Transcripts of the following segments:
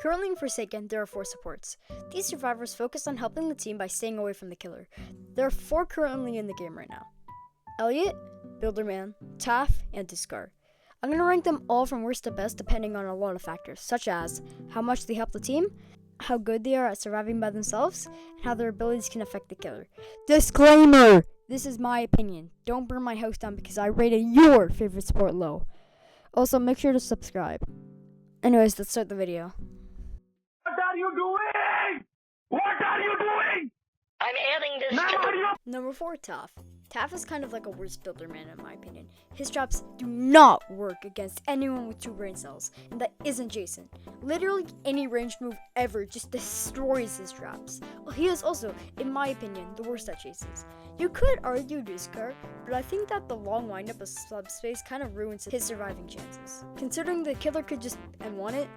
Currently in Forsaken, there are 4 supports. These survivors focus on helping the team by staying away from the killer. There are 4 currently in the game right now: Elliot, Builderman, Taff, and Discar. I'm going to rank them all from worst to best depending on a lot of factors, such as how much they help the team, how good they are at surviving by themselves, and how their abilities can affect the killer. Disclaimer! This is my opinion. Don't burn my house down because I rated your favorite sport low. Also, make sure to subscribe. Anyways, let's start the video. What are you doing? What are you doing? I'm adding this to the... Number 4, Taff. Taff is kind of like a worse Builderman in my opinion. His traps do not work against anyone with 2 brain cells, and that isn't Jason. Literally any ranged move ever just destroys his traps. Well, he is also, in my opinion, the worst at chases. You could argue Discar, but I think that the long windup of subspace kind of ruins his surviving chances, considering the killer could just M1 it.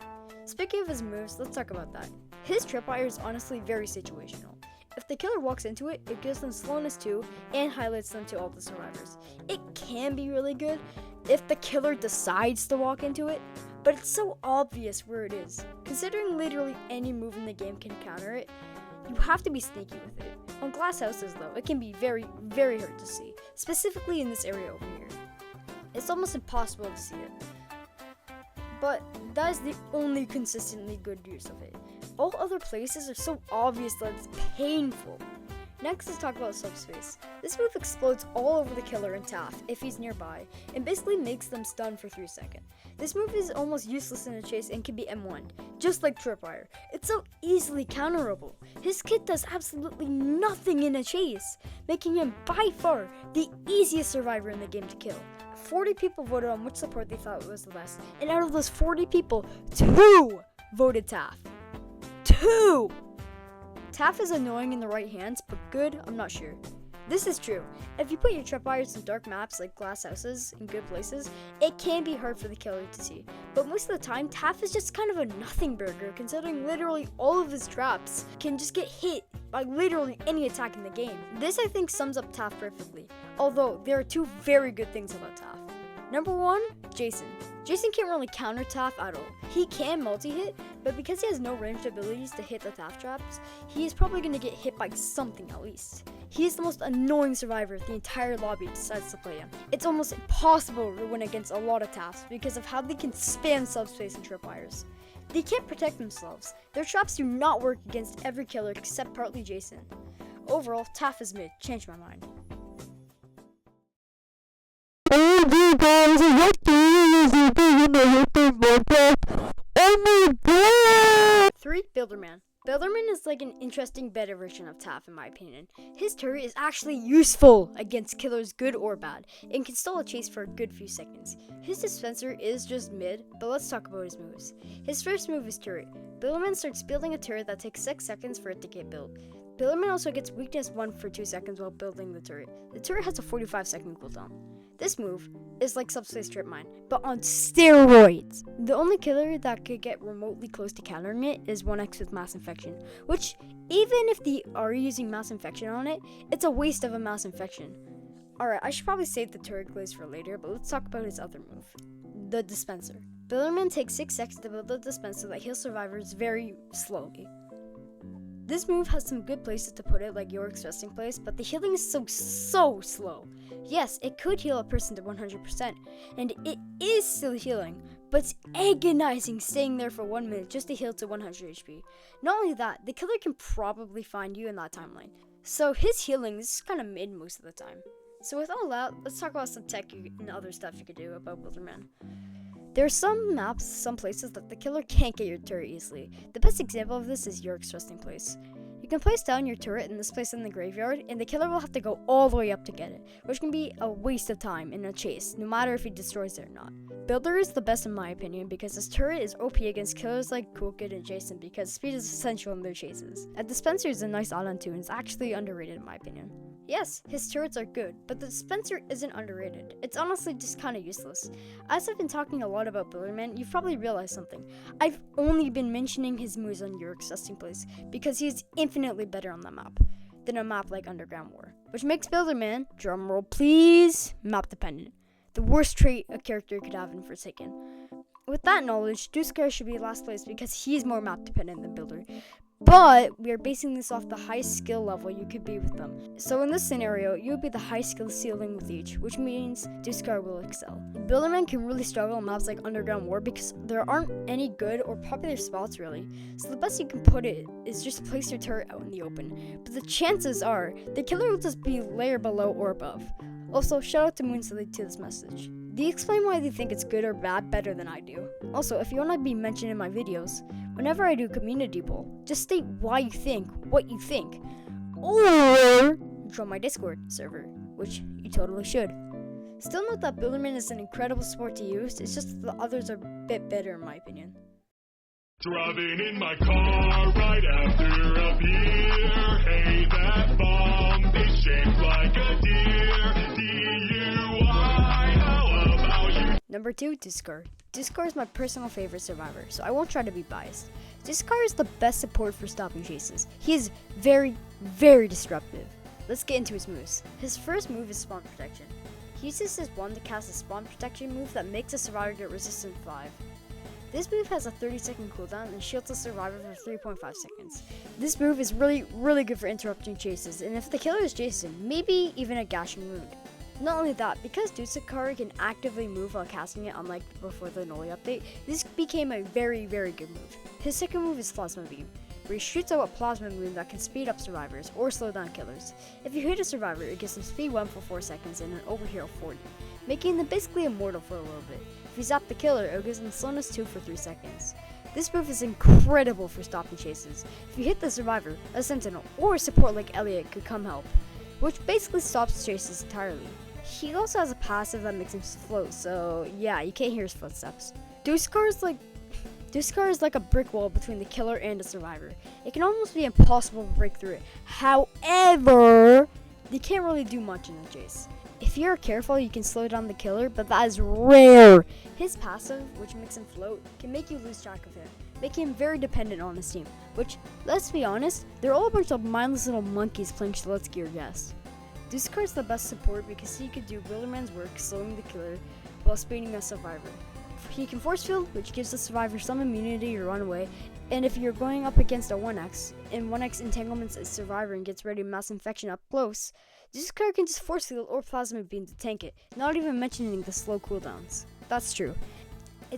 Speaking of his moves, let's talk about that. His tripwire is honestly very situational. If the killer walks into it, it gives them slowness 2 and highlights them to all the survivors. It can be really good if the killer decides to walk into it, but it's so obvious where it is. Considering literally any move in the game can counter it, you have to be sneaky with it. On glass houses though, it can be very, very hard to see, specifically in this area over here. It's almost impossible to see it. But that is the only consistently good use of it. All other places are so obvious that it's painful. Next, let's talk about subspace. This move explodes all over the killer and Taff if he's nearby, and basically makes them stun for 3 seconds. This move is almost useless in a chase and can be M1, just like Tripwire. It's so easily counterable. His kit does absolutely nothing in a chase, making him by far the easiest survivor in the game to kill. 40 people voted on which support they thought was the best, and out of those 40 people, 2 voted Taff. 2! Taff is annoying in the right hands, but good, I'm not sure. This is true. If you put your tripwires in dark maps like glass houses in good places, it can be hard for the killer to see. But most of the time, Taff is just kind of a nothing burger, considering literally all of his traps can just get hit by literally any attack in the game. This I think sums up Taff perfectly, although there are 2 very good things about Taff. Number 1, Jason. Jason can't really counter Taff at all. He can multi-hit, but because he has no ranged abilities to hit the Taff traps, he is probably going to get hit by something at least. He is the most annoying survivor if the entire lobby decides to play him. It's almost impossible to win against a lot of Taffs because of how they can spam subspace and tripwires. They can't protect themselves. Their traps do not work against every killer except partly Jason. Overall, Taff is mid. Change my mind. 3, Builderman. Builderman is like an interesting, better version of Taff in my opinion. His turret is actually useful against killers good or bad, and can stall a chase for a good few seconds. His dispenser is just mid, but let's talk about his moves. His first move is turret. Builderman starts building a turret that takes 6 seconds for it to get built. Builderman also gets weakness 1 for 2 seconds while building the turret. The turret has a 45-second cooldown. This move is like Subspace Strip Mine, but on steroids. The only killer that could get remotely close to countering it is 1x with Mass Infection, which even if they are using Mass Infection on it, it's a waste of a Mass Infection. Alright, I should probably save the turret glaze for later, but let's talk about his other move, the Dispenser. Builderman takes 6 seconds to build the dispenser that heals survivors very slowly. This move has some good places to put it, like Yorick's resting place, but the healing is so slow. Yes, it could heal a person to 100%, and it is still healing, but it's agonizing staying there for 1 minute just to heal to 100 HP. Not only that, the killer can probably find you in that timeline. So his healing is kind of mid most of the time. So with all that, let's talk about some tech and other stuff you could do about Builderman. There are some maps, some places that the killer can't get your turret easily. The best example of this is Yorick's resting place. You can place down your turret in this place in the graveyard, and the killer will have to go all the way up to get it, which can be a waste of time in a chase, no matter if he destroys it or not. Builder is the best in my opinion because his turret is OP against killers like Cool Kid and Jason because speed is essential in their chases. A dispenser is a nice add-on too and is actually underrated in my opinion. Yes, his turrets are good, but the dispenser isn't underrated. It's honestly just kind of useless. As I've been talking a lot about Builderman, you've probably realized something. I've only been mentioning his moves on Yorick's resting place because he's infinitely better on the map than a map like Underground War, which makes Builderman, drumroll please, map dependent. The worst trait a character could have in Forsaken. With that knowledge, Duskar should be last place because he's more map dependent than Builder. But we are basing this off the high skill level you could be with them. So in this scenario, you would be the high skill ceiling with each, which means Duskar will excel. Builderman can really struggle on maps like Underground War because there aren't any good or popular spots really. So the best you can put it is just place your turret out in the open. But the chances are, the killer will just be layer below or above. Also, shout out to Moonsilly to this message. They explain why they think it's good or bad better than I do. Also, if you want to be mentioned in my videos, whenever I do community poll, just state why you think what you think. Or join my Discord server, which you totally should. Still note that Builderman is an incredible sport to use, it's just that the others are a bit better in my opinion. Driving in my car right after a beer. Hey, that bomb is shaped like a deer. DUI, how about you? Number 2, Duskar. Duskar is my personal favorite survivor, so I won't try to be biased. Duskar is the best support for stopping chases. He is very, very disruptive. Let's get into his moves. His first move is Spawn Protection. He uses his 1 to cast a Spawn Protection move that makes a survivor get resistant 5. This move has a 30-second cooldown and shields the survivor for 3.5 seconds. This move is really, really good for interrupting chases, and if the killer is Jason, maybe even a gashing wound. Not only that, because Duskar can actively move while casting it, unlike before the Noli update, this became a very, very good move. His second move is Plasma Beam, where he shoots out a plasma beam that can speed up survivors or slow down killers. If you hit a survivor, it gives them speed 1 for 4 seconds and an overheal 40, making them basically immortal for a little bit. If you zap the killer, it gives them slowness 2 for 3 seconds. This move is incredible for stopping chases. If you hit the survivor, a sentinel or a support like Elliot could come help, which basically stops chases entirely. He also has a passive that makes him float, so yeah, you can't hear his footsteps. Duskar is like a brick wall between the killer and the survivor. It can almost be impossible to break through it. However, they can't really do much in a chase. If you're careful, you can slow down the killer, but that is rare. His passive, which makes him float, can make you lose track of him, making him very dependent on his team, which, let's be honest, they're all a bunch of mindless little monkeys playing Shaletzky or Guess. Duskar is the best support because he could do Builderman's work slowing the killer while speeding the survivor. He can force field, which gives the survivor some immunity to run away, and if you're going up against a 1x, and 1x entanglements a survivor and gets ready to mass infection up close, Duskar can just force field or plasma beam to tank it, not even mentioning the slow cooldowns. That's true. He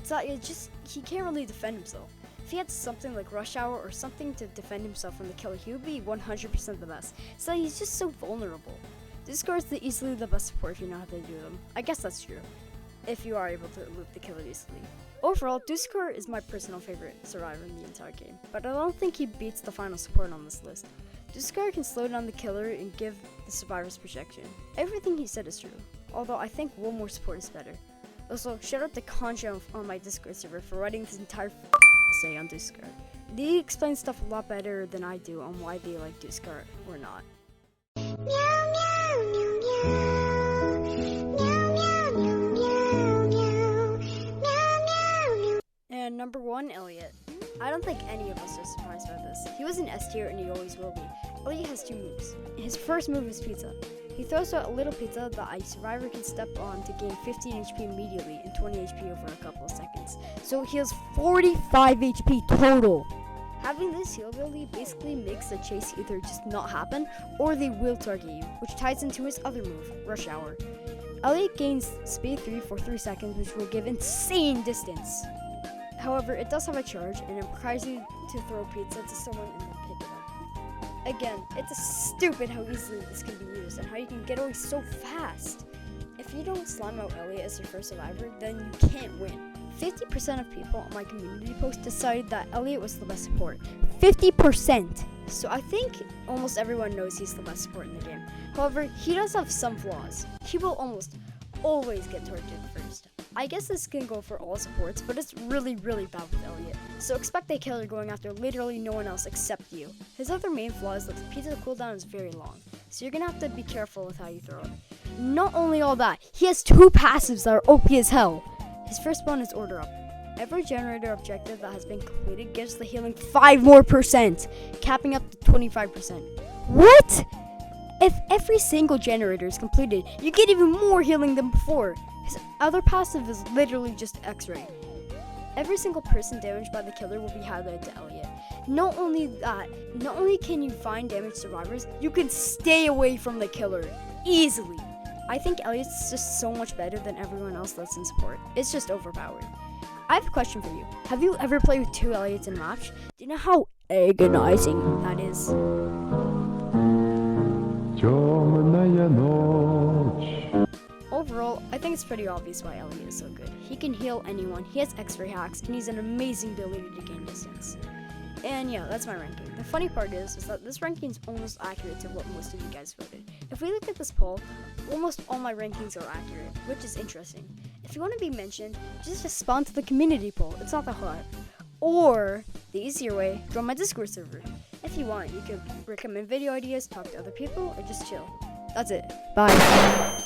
can't really defend himself. If he had something like Rush Hour or something to defend himself from the killer, he would be 100% the best. So he's just so vulnerable. Duskar is easily the best support if you know how to do them. I guess that's true, if you are able to loop the killer easily. Overall, Duskar is my personal favorite survivor in the entire game, but I don't think he beats the final support on this list. Duskar can slow down the killer and give the survivors protection. Everything he said is true, although I think one more support is better. Also, shout out to Concha on my Discord server for writing this entire essay on Duskar. They explain stuff a lot better than I do on why they like Duskar or not. And number 1, Elliot. I don't think any of us are surprised by this. He was an S tier and he always will be. Elliot has 2 moves. His first move is Pizza. He throws out a little pizza that a survivor can step on to gain 15 HP immediately and 20 HP over a couple of seconds. So he has 45 HP total. Having this heal ability basically makes the chase either just not happen or they will target you, which ties into his other move, Rush Hour. Elliot gains speed 3 for 3 seconds, which will give insane distance. However, it does have a charge and it requires you to throw pizza to someone and then pick it up. Again, it's stupid how easily this can be used and how you can get away so fast. If you don't slime out Elliot as your first survivor, then you can't win. 50% of people on my community post decided that Elliot was the best support. 50%! So I think almost everyone knows he's the best support in the game. However, he does have some flaws. He will almost always get targeted first. I guess this can go for all supports, but it's really, really bad with Elliot. So expect a killer going after literally no one else except you. His other main flaw is that the pizza cooldown is very long, so you're gonna have to be careful with how you throw it. Not only all that, he has 2 passives that are OP as hell. His first one is Order Up. Every generator objective that has been completed gives the healing 5 more %, capping up to 25%. What? If every single generator is completed, you get even more healing than before. His other passive is literally just X-Ray. Every single person damaged by the killer will be highlighted to Elliot. Not only that, not only can you find damaged survivors, you can stay away from the killer easily. I think Elliot's just so much better than everyone else that's in support. It's just overpowered. I have a question for you. Have you ever played with 2 Elliots in a match? Do you know how agonizing that is? Overall, I think it's pretty obvious why Elliot is so good. He can heal anyone, he has X-ray hacks, and he's an amazing ability to gain distance. And yeah, that's my ranking. The funny part is that this ranking is almost accurate to what most of you guys voted. If we look at this poll, almost all my rankings are accurate, which is interesting. If you want to be mentioned, just respond to the community poll. It's not that hard. Or, the easier way, join my Discord server. If you want, you can recommend video ideas, talk to other people, or just chill. That's it. Bye.